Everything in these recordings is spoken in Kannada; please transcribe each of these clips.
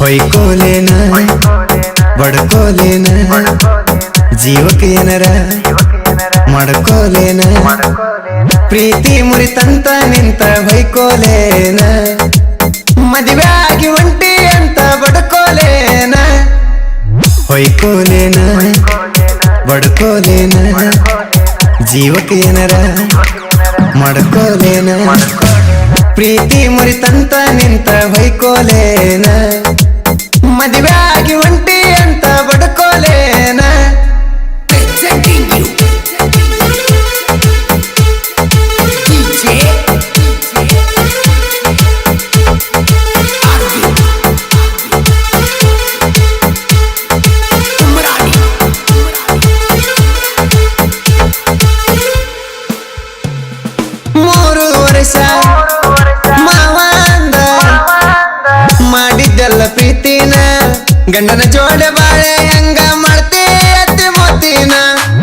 ಹೊಯ್ಕೋಲೇನ ಬಡ್ಕೋಲೇನ ಜೀವಕ್ಕೆ ಏನರ ಮಾಡ್ಕೋಲೇನ ಪ್ರೀತಿ ಮುರಿತಂತ ನಿಂತ ಹೊಯ್ಕೋಲೇನ ಮದುವೆ ಆಗಿ ಒಂಟಿ ಅಂತ ಬಡ್ಕೋಲೇನ ಹೊಯ್ಕೋಲೇನ ಬಡ್ಕೋಲೇನ ಜೀವಕ್ಕೆ ಏನರ ಮಾಡ್ಕೋಲೇನ ಪ್ರೀತಿ ಮುರಿತಂತ ನಿಂತ ಹೊಯ್ಕೋಲೇನ ಮದುವೆ ಆಗಿ ಒಂಟಿ ಅಂತ ಬಡ್ಕೋಲೇನ ಮಾವಂದ ಮಾಡಿದ್ದೆಲ್ಲ ಪ್ರೀತಿನ ಗಂಡನ ಜೋಡೆ ಬಾಳೆ ಹಂಗ ಮಾಡ್ತಿ ಅತ್ತಿ ಮೋತಿನ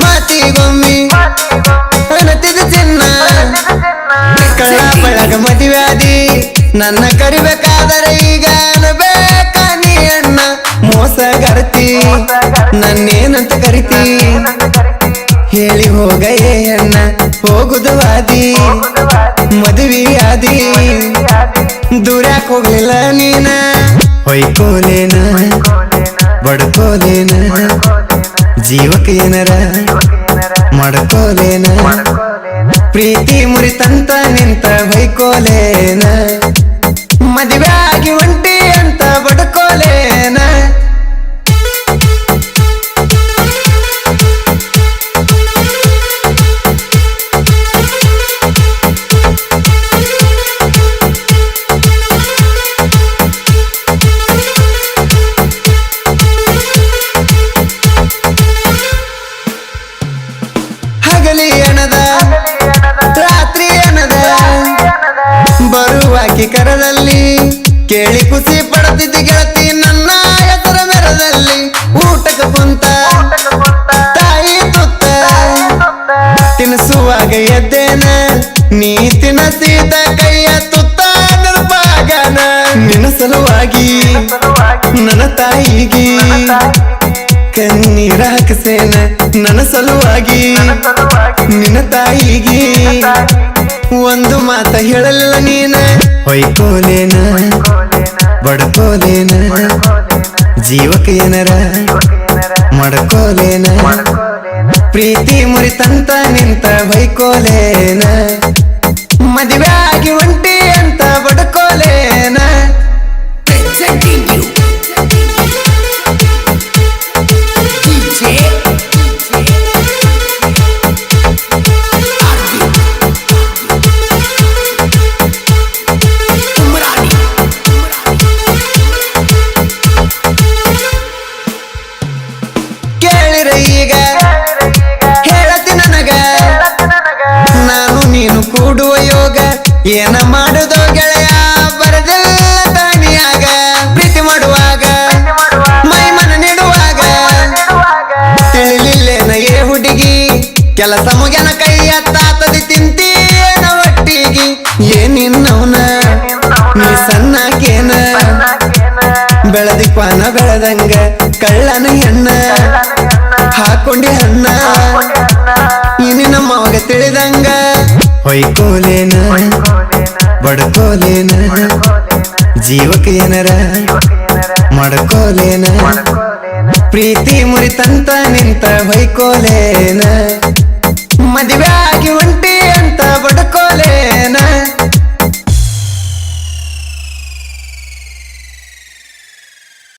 ಮಾತಿಗೊಮ್ಮಿ ಅನತಿದ ಚಿನ್ನ ಕಳ್ಳ ಬಳಗ ಮದುವ್ಯಾದಿ ನನ್ನ ಕರಿಬೇಕಾದರೆ ಈಗ ಅನ್ಬೇಕ ನೀ ಅಣ್ಣ ಮೋಸಗಾರ್ತಿ ನನ್ನೇನಂತ ಕರಿತಿ ಹೇಳಿ ಹೋಗ ಏ ಅಣ್ಣ ಹೋಗುದು ವಾದಿ ಮದುವೆಯಾದಿ ದೂರ್ಯಾಕ್ ಹೋಗ್ಲಿಲ್ಲ ನೀನ ಹೊಯ್ಕೋಲೇನ ಬಡ್ಕೋಲೇನ ಜೀವಕ್ಕೆ ಏನರ ಮಾಡ್ಕೋಲೇನ ಪ್ರೀತಿ ಮುರಿತಂತ ನಿಂತ ಹೊಯ್ಕೋಲೇನ ಮದುವೆ ಆಗಿ ಒಂಟಿ ಅಂತ ಬಡ್ಕೋಲೇನ ಹಗಲಿ ಅನದ ರಾತ್ರಿ ಅನದ ಬರುವಾಕಿ ಕರದಲ್ಲಿ ಕೇಳಿ ಖುಷಿ ಪಡುತ್ತಿದ್ದ ಗೆಳತಿ ನನ್ನ ಹೆಸರ ಮೆರದಲ್ಲಿ ಊಟಕ್ಕೆ ಕುಂತ ತಾಯಿ ತುತ್ತ ತಿನ್ನಿಸುವಾಗ ಎದ್ದೇನ ನೀ ತಿನ್ನಸಿದ ಕೈಯ ತುತ್ತ ನಿರ್ಪಾಗನ ನಿನ್ನ ಸಲುವಾಗಿ ನನ್ನ ತಾಯಿಗೆ ಕಣ್ಣೀರ ಹಾಕಸೇನ ನನ್ನ ಸಲುವಾಗಿ ನಿನ್ನ ತಾಯಿಗೆ ಒಂದು ಮಾತ ಹೇಳಲಿಲ್ಲ ನೀನ ಹೊಯ್ಕೋಲೇನ ಬಡ್ಕೋಲೇನ ಜೀವಕ್ಕೆ ಏನರ ಮಾಡ್ಕೋಲೇನ ಪ್ರೀತಿ ಮುರಿತಂತ ನಿಂತ ಹೊಯ್ಕೋಲೇನ ಮದುವೆ ಆಗಿ ಒಂಟಿ ಅಂತ ಬಡ್ಕೋಲೇನ ಈಗ ಹೇಳತಿ ನನಗ ನಾನು ನೀನು ಕೂಡುವ ಯೋಗ ಏನ ಮಾಡುದೋ ಗೆಳೆಯ ಬರದಿಲ್ಲ ತಾನಿಯಾಗ ಪ್ರೀತಿ ಮಾಡುವಾಗ ಮೈ ಮನ ನೀಡುವಾಗ ತಿಳಿಲಿಲ್ಲೇನ ಏ ಹುಡುಗಿ ಕೆಲಸ ಮುಗಿನ ಕೈಯ ತಾತದಿ ತಿಂತೀನ ಒಟ್ಟಿಗಿ ಏನಿನ್ನವನ ನೀ ಸಣ್ಣಕೇನ ಬೆಳದಿಕ್ವಾನ ಬೆಳೆದಂಗ ಕಳ್ಳನ ಹೆಣ್ಣ ಹಾಕೊಂಡಿ ಹಣ್ಣ ಇನಿ ನಮ್ಮವಾಗ ತಿಳಿದಂಗ ಹೊಯ್ಕೋಲೇನ ಬಡ್ಕೋಲೇನ ಜೀವಕ್ಕೆ ಏನರ ಮಾಡ್ಕೋಲೇನ ಪ್ರೀತಿ ಮುರಿತಂತ ನಿಂತ ಹೊಯ್ಕೋಲೇನ ಮದುವೆ